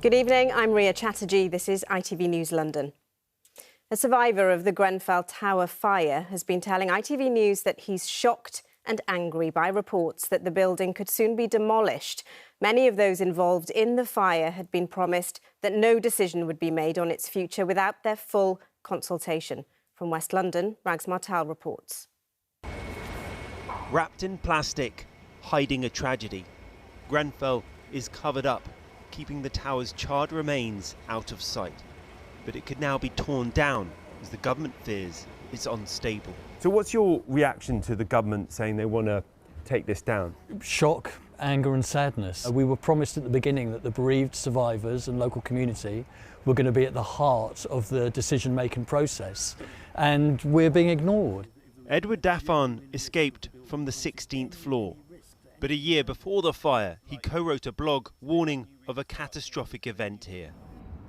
Good evening, I'm Ria Chatterjee. This is ITV News London. A survivor of the Grenfell Tower fire has been telling ITV News that he's shocked and angry by reports that the building could soon be demolished. Many of those involved in the fire had been promised that no decision would be made on its future without their full consultation. From West London, Rags Martel reports. Wrapped in plastic, hiding a tragedy, Grenfell is covered up, keeping the tower's charred remains out of sight. But it could now be torn down as the government fears it's unstable. So what's your reaction to the government saying they want to take this down? Shock, anger and sadness. We were promised at the beginning that the bereaved survivors and local community were going to be at the heart of the decision-making process, and we're being ignored. Edward Daffan escaped from the 16th floor. But a year before the fire, he co-wrote a blog warning of a catastrophic event here.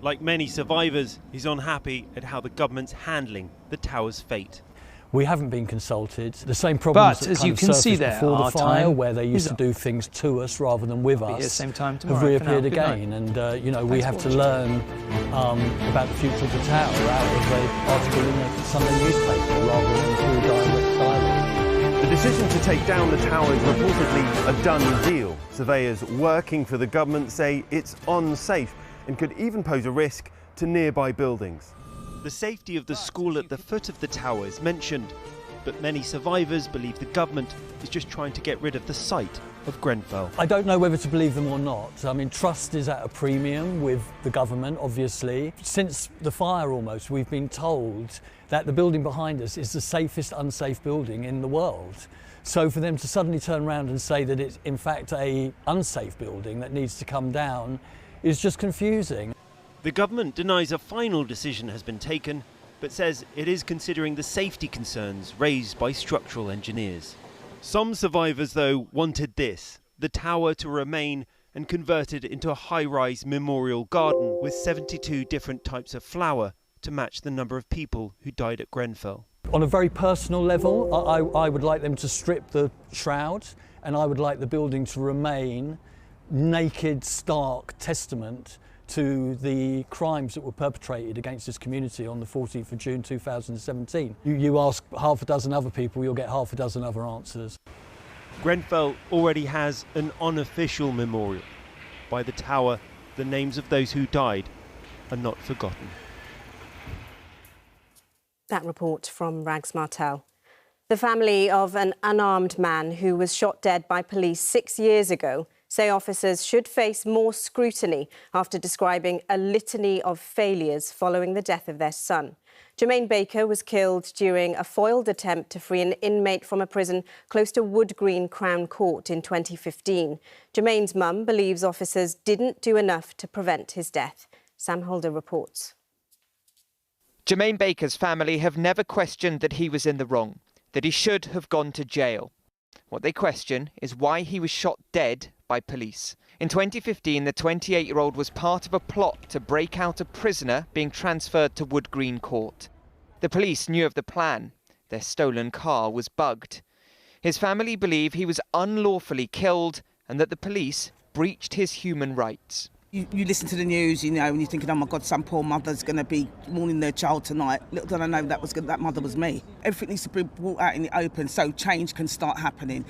Like many survivors, he's unhappy at how the government's handling the tower's fate. We haven't been consulted. The same problems that kind of surfaced before the fire, where they used to do things to us rather than with us, have reappeared again. And we have to learn about the future of the tower out of an article in the Sunday newspaper rather than through direct dialogue. The decision to take down the tower is reportedly a done deal. Surveyors working for the government say it's unsafe and could even pose a risk to nearby buildings. The safety of the school at the foot of the tower is mentioned, but many survivors believe the government is just trying to get rid of the site of Grenfell. I don't know whether to believe them or not. I mean, trust is at a premium with the government, obviously. Since the fire almost, we've been told that the building behind us is the safest unsafe building in the world. So for them to suddenly turn around and say that it's in fact an unsafe building that needs to come down is just confusing. The government denies a final decision has been taken, but says it is considering the safety concerns raised by structural engineers. Some survivors, though, wanted this, the tower to remain and converted into a high-rise memorial garden with 72 different types of flower to match the number of people who died at Grenfell. On a very personal level, I would like them to strip the shroud, and I would like the building to remain naked, stark testament to the crimes that were perpetrated against this community on the 14th of June 2017. You ask half a dozen other people, you'll get half a dozen other answers. Grenfell already has an unofficial memorial. By the tower, the names of those who died are not forgotten. That report from Rags Martel. The family of an unarmed man who was shot dead by police 6 years ago say officers should face more scrutiny after describing a litany of failures following the death of their son. Jermaine Baker was killed during a foiled attempt to free an inmate from a prison close to Wood Green Crown Court in 2015. Jermaine's mum believes officers didn't do enough to prevent his death. Sam Holder reports. Jermaine Baker's family have never questioned that he was in the wrong, that he should have gone to jail. What they question is why he was shot dead by police. In 2015, the 28-year-old was part of a plot to break out a prisoner being transferred to Wood Green Court. The police knew of the plan. Their stolen car was bugged. His family believe he was unlawfully killed and that the police breached his human rights. You listen to the news, and you're thinking, oh my God, some poor mother's going to be mourning their child tonight. Little did I know that mother was me. Everything needs to be brought out in the open so change can start happening.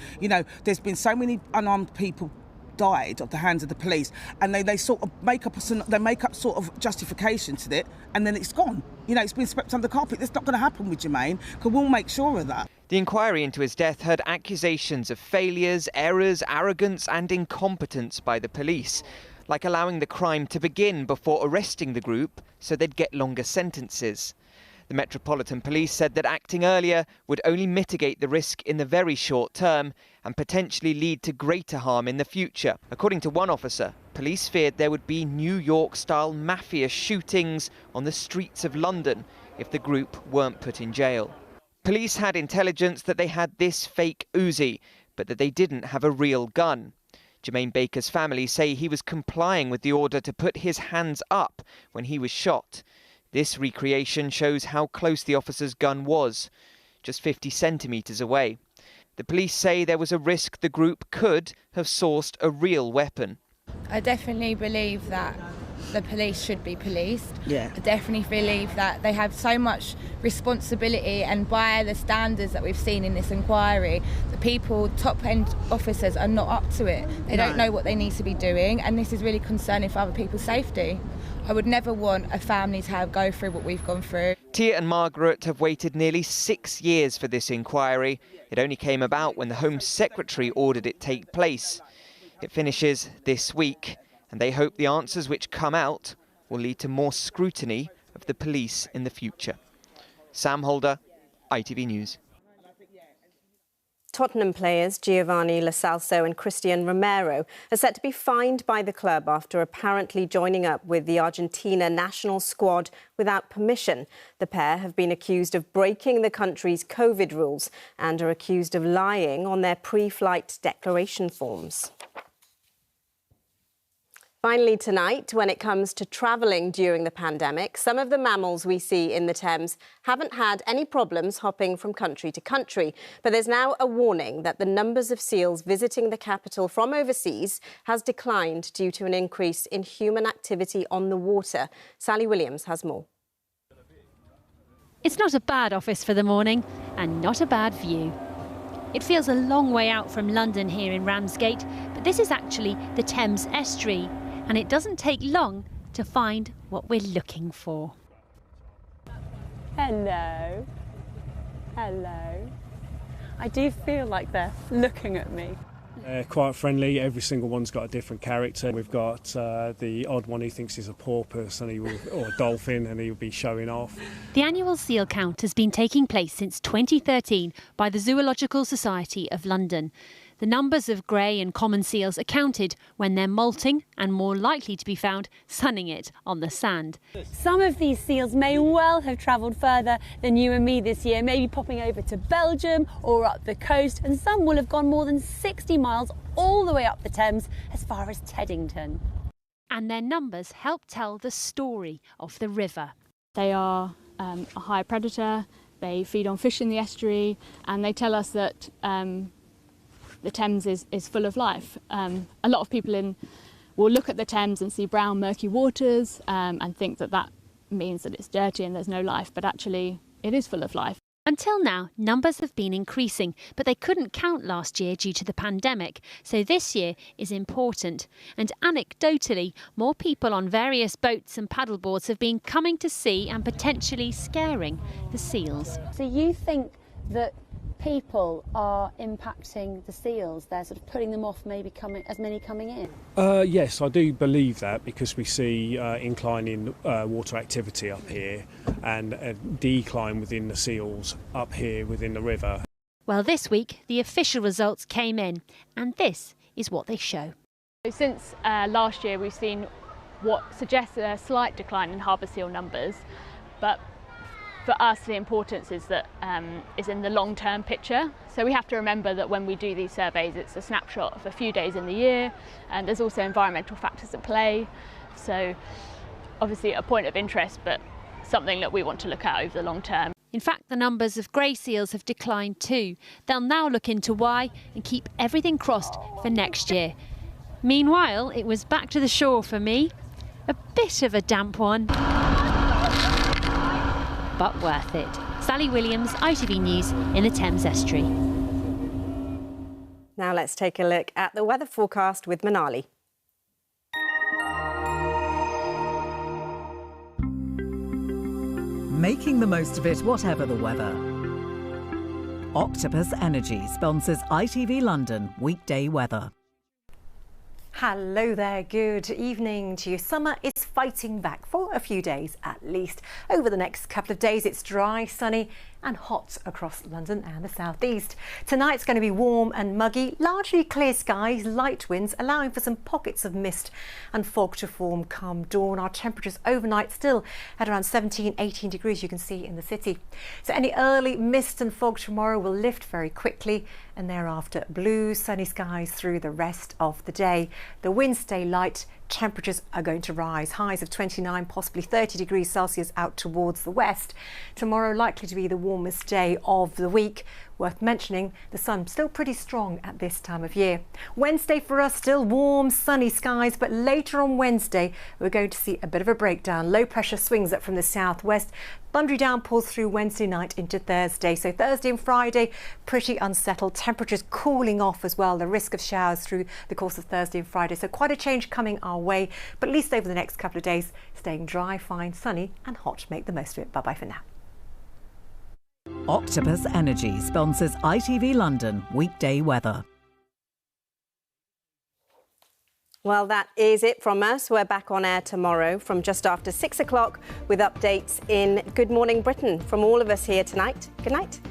There's been so many unarmed people died at the hands of the police, and they sort of make up sort of justification to it, and then it's gone. It's been swept under the carpet. That's not going to happen with Jermaine, because we'll make sure of that. The inquiry into his death heard accusations of failures, errors, arrogance and incompetence by the police, like allowing the crime to begin before arresting the group so they'd get longer sentences. The Metropolitan Police said that acting earlier would only mitigate the risk in the very short term and potentially lead to greater harm in the future. According to one officer, police feared there would be New York-style mafia shootings on the streets of London if the group weren't put in jail. Police had intelligence that they had this fake Uzi, but that they didn't have a real gun. Jermaine Baker's family say he was complying with the order to put his hands up when he was shot. This recreation shows how close the officer's gun was, just 50 centimetres away. The police say there was a risk the group could have sourced a real weapon. I definitely believe that the police should be policed. Yeah. I definitely believe that they have so much responsibility, and by the standards that we've seen in this inquiry, the people, top-end officers, are not up to it. They don't know what they need to be doing, and this is really concerning for other people's safety. I would never want a family to go through what we've gone through. Tia and Margaret have waited nearly 6 years for this inquiry. It only came about when the Home Secretary ordered it take place. It finishes this week, and they hope the answers which come out will lead to more scrutiny of the police in the future. Sam Holder, ITV News. Tottenham players Giovanni Lo Celso and Christian Romero are set to be fined by the club after apparently joining up with the Argentina national squad without permission. The pair have been accused of breaking the country's COVID rules and are accused of lying on their pre-flight declaration forms. Finally tonight, when it comes to travelling during the pandemic, some of the mammals we see in the Thames haven't had any problems hopping from country to country. But there's now a warning that the numbers of seals visiting the capital from overseas has declined due to an increase in human activity on the water. Sally Williams has more. It's not a bad office for the morning and not a bad view. It feels a long way out from London here in Ramsgate, but this is actually the Thames estuary. And it doesn't take long to find what we're looking for. Hello. Hello. I do feel like they're looking at me. Quite friendly. Every single one's got a different character. We've got the odd one who thinks he's a porpoise and or a dolphin, and he'll be showing off. The annual seal count has been taking place since 2013 by the Zoological Society of London. The numbers of grey and common seals are counted when they're molting and more likely to be found sunning it on the sand. Some of these seals may well have travelled further than you and me this year, maybe popping over to Belgium or up the coast, and some will have gone more than 60 miles all the way up the Thames as far as Teddington. And their numbers help tell the story of the river. They are a high predator, they feed on fish in the estuary, and they tell us that the Thames is full of life. A lot of people will look at the Thames and see brown, murky waters and think that means that it's dirty and there's no life, but actually it is full of life. Until now, numbers have been increasing, but they couldn't count last year due to the pandemic, so this year is important. And anecdotally, more people on various boats and paddleboards have been coming to see and potentially scaring the seals. So you think that people are impacting the seals? They're sort of putting them off, maybe as many coming in? Yes, I do believe that, because we see incline in water activity up here and a decline within the seals up here within the river. Well, this week the official results came in, and this is what they show. Since last year we've seen what suggests a slight decline in harbour seal numbers, but for us, the importance is that is in the long-term picture. So we have to remember that when we do these surveys, it's a snapshot of a few days in the year, and there's also environmental factors at play. So obviously a point of interest, but something that we want to look at over the long term. In fact, the numbers of grey seals have declined too. They'll now look into why and keep everything crossed for next year. Meanwhile, it was back to the shore for me. A bit of a damp one, but worth it. Sally Williams, ITV News in the Thames estuary. Now let's take a look at the weather forecast with Manali. Making the most of it, whatever the weather. Octopus Energy sponsors ITV London weekday weather. Hello there, good evening to you. Summer is fighting back for a few days at least. Over the next couple of days it's dry, sunny and hot across London and the southeast. Tonight's going to be warm and muggy, largely clear skies, light winds allowing for some pockets of mist and fog to form come dawn. Our temperatures overnight still at around 17-18 degrees, you can see in the city. So any early mist and fog tomorrow will lift very quickly, and thereafter blue sunny skies through the rest of the day. The winds stay light, temperatures are going to rise, highs of 29, possibly 30 degrees Celsius out towards the west. Tomorrow likely to be the warmest day of the week, Worth mentioning, the sun still pretty strong at this time of year. Wednesday for us, still warm, sunny skies, but later on Wednesday, we're going to see a bit of a breakdown. Low pressure swings up from the southwest. Thundery downpours through Wednesday night into Thursday. So Thursday and Friday, pretty unsettled. Temperatures cooling off as well. The risk of showers through the course of Thursday and Friday. So quite a change coming our way. But at least over the next couple of days, staying dry, fine, sunny and hot. Make the most of it. Bye-bye for now. Octopus Energy sponsors ITV London weekday weather. Well, that is it from us. We're back on air tomorrow from just after 6 o'clock with updates in Good Morning Britain. From all of us here tonight, good night.